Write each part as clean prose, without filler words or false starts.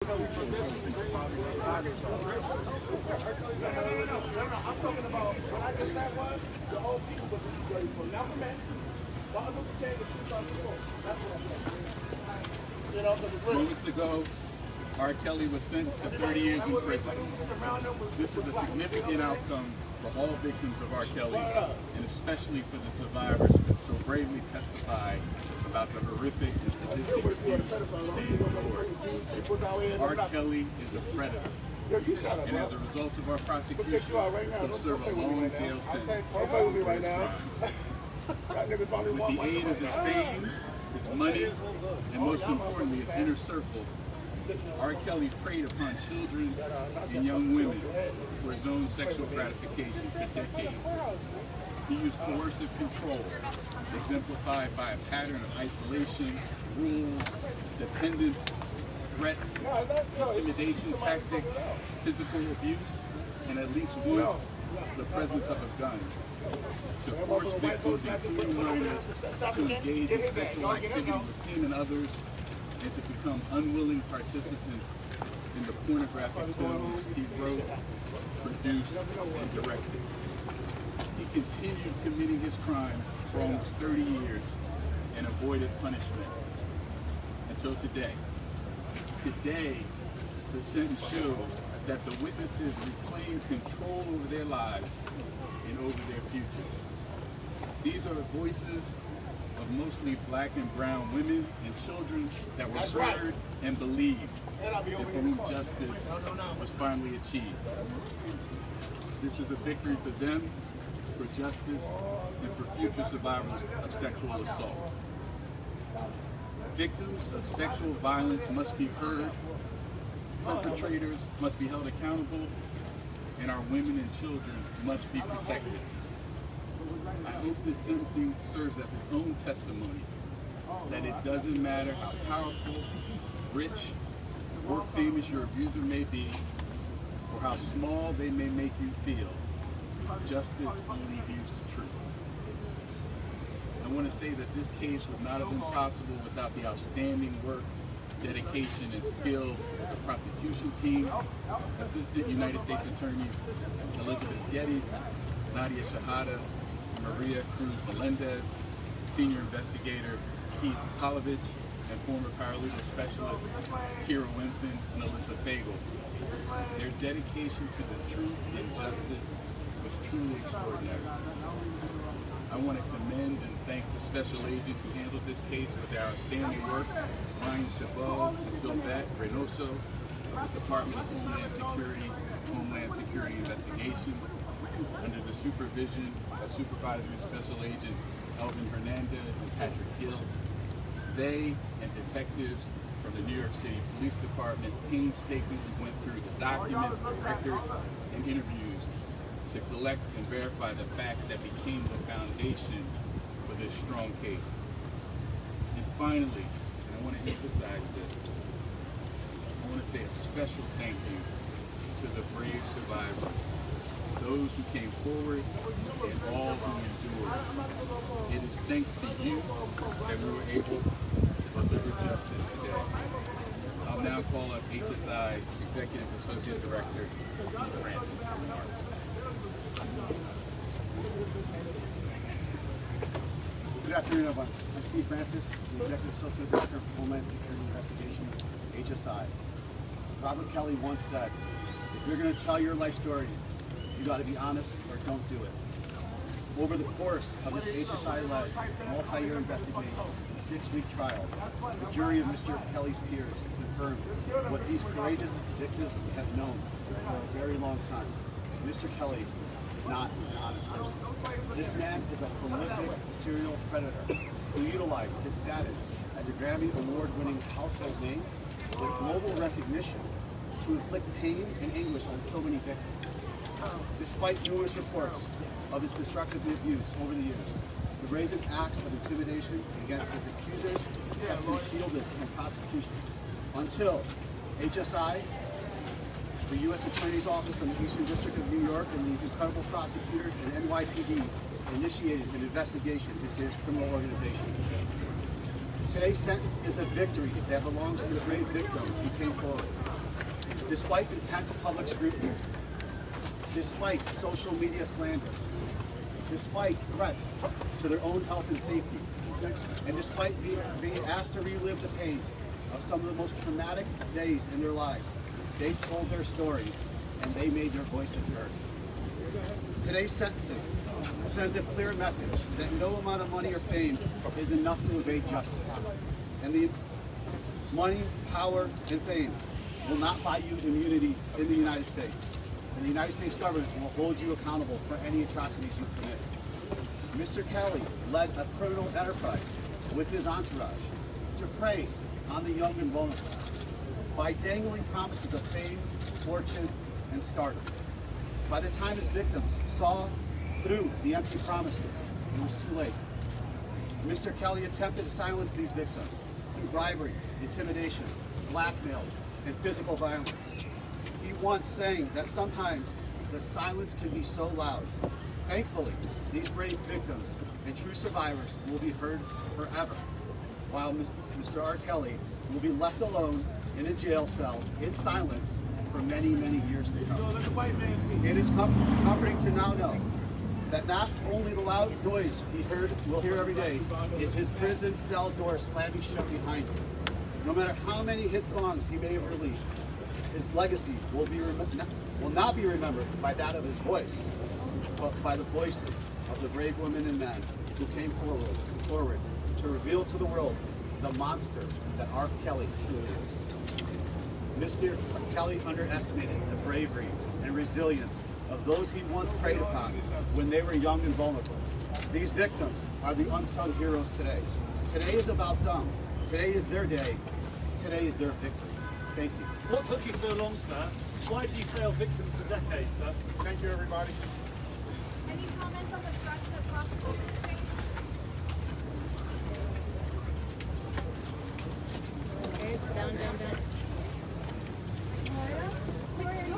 No, I'm talking about when I just that was the whole people was ready for Malcolm X, Martin Luther King, and 2004. That's what I'm saying. You know, moments ago, R. Kelly was sentenced to 30 years in prison. This is a significant outcome for all victims of R. Kelly, and especially for the survivors who so bravely testified about the horrific and sadistic abuse they endured. R. Kelly is a predator, and as a result of our prosecution, he'll serve a long jail sentence for his crime. With the aid of his fame, his money, and most importantly, his inner circle, R. Kelly preyed upon children and young women for his own sexual gratification for decades. He used coercive control, exemplified by a pattern of isolation, rules, dependence, threats, intimidation tactics, physical abuse, and at least once the presence of a gun, to force victims, including minors, to engage in sexual activity with him and others, and to become unwilling participants in the pornographic films he wrote, produced, and directed. He continued committing his crimes for almost 30 years and avoided punishment until today. Today, the sentence shows that the witnesses reclaim control over their lives and over their futures. These are the voices of mostly black and brown women and children that were heard and believed, and for whom justice was finally achieved. This is a victory for them, for justice, and for future survivors of sexual assault. Victims of sexual violence must be heard, perpetrators must be held accountable, and our women and children must be protected. I hope this sentencing serves as its own testimony that it doesn't matter how powerful, rich, or famous your abuser may be, or how small they may make you feel, justice only views the truth. I want to say that this case would not have been possible without the outstanding work, dedication, and skill of the prosecution team, Assistant United States Attorneys Elizabeth Geddes, Nadia Shahada, Maria Cruz Melendez, Senior Investigator Keith Kolovich, and former paralegal specialist Kira Wimpton and Alyssa Fagel. Their dedication to the truth and justice was truly extraordinary. I want to commend and thank the special agents who handled this case for their outstanding work, Ryan Chabot and Sylvette Reynoso of the Department of Homeland Security Investigations, under the supervision of Supervisory Special Agents Elvin Hernandez and Patrick Gill. They and detectives from the New York City Police Department painstakingly went through the documents, the records, and interviews to collect and verify the facts that became the foundation for this strong case. And finally, and I want to emphasize this, I want to say a special thank you to the brave survivors, those who came forward, and all who endured. It is thanks to you that we were able to deliver justice today. I'll now call up HSI's Executive Associate Director, Steve Francis, for remarks. Good afternoon, everyone. I'm Steve Francis, the Executive Associate Director for Homeland Security Investigations, HSI. Robert Kelly once said, if you're going to tell your life story, you got to be honest or don't do it. Over the course of this HSI-led multi-year investigation and 6-week trial, the jury of Mr. Kelly's peers confirmed what these courageous detectives have known for a very long time. Mr. Kelly is not an honest person. This man is a prolific serial predator who utilized his status as a Grammy Award-winning household name with global recognition to inflict pain and anguish on so many victims. Despite numerous reports of his destructive abuse over the years, the brazen acts of intimidation against his accusers have been shielded from prosecution until HSI, the U.S. Attorney's Office from the Eastern District of New York, and these incredible prosecutors and NYPD initiated an investigation into his criminal organization. Today's sentence is a victory that belongs to the brave victims who came forward. Despite intense public scrutiny, despite social media slander, despite threats to their own health and safety, and despite being asked to relive the pain of some of the most traumatic days in their lives, they told their stories and they made their voices heard. Today's sentencing sends a clear message that no amount of money or fame is enough to evade justice. And the money, power, and fame will not buy you immunity in the United States. And the United States government will hold you accountable for any atrocities you commit. Mr. Kelly led a criminal enterprise with his entourage to prey on the young and vulnerable by dangling promises of fame, fortune, and stardom. By the time his victims saw through the empty promises, it was too late. Mr. Kelly attempted to silence these victims through bribery, intimidation, blackmail, and physical violence. He once sang that sometimes the silence can be so loud. Thankfully, these brave victims and true survivors will be heard forever, while Mr. R. Kelly will be left alone in a jail cell in silence for many, many years to come. It is comforting to now know that not only the loud noise we'll hear every day is his prison cell door slamming shut behind him. No matter how many hit songs he may have released, his legacy will not be remembered by that of his voice, but by the voices of the brave women and men who came forward to reveal to the world the monster that R. Kelly truly is. Mr. Kelly underestimated the bravery and resilience of those he once preyed upon when they were young and vulnerable. These victims are the unsung heroes today. Today is about them. Today is their day. Today is their victory. Thank you. What took you so long, sir? Why did you fail victims for decades, sir? Thank you, everybody. Any comments on the structure of prosecution's case? Okay, down, down, down.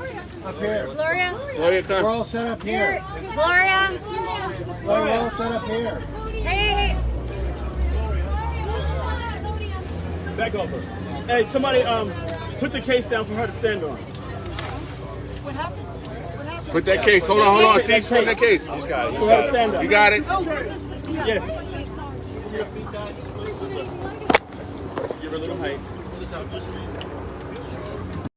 Gloria? Up here. Gloria? We're all set up here. Gloria? We're all set up here. Hey, hey, Back over. Hey, somebody put the case down for her to stand on. What happened? What happened? Put that case. Hold on. Cease putting that case. For her to stand up. You got it. Yeah. Give her a little height.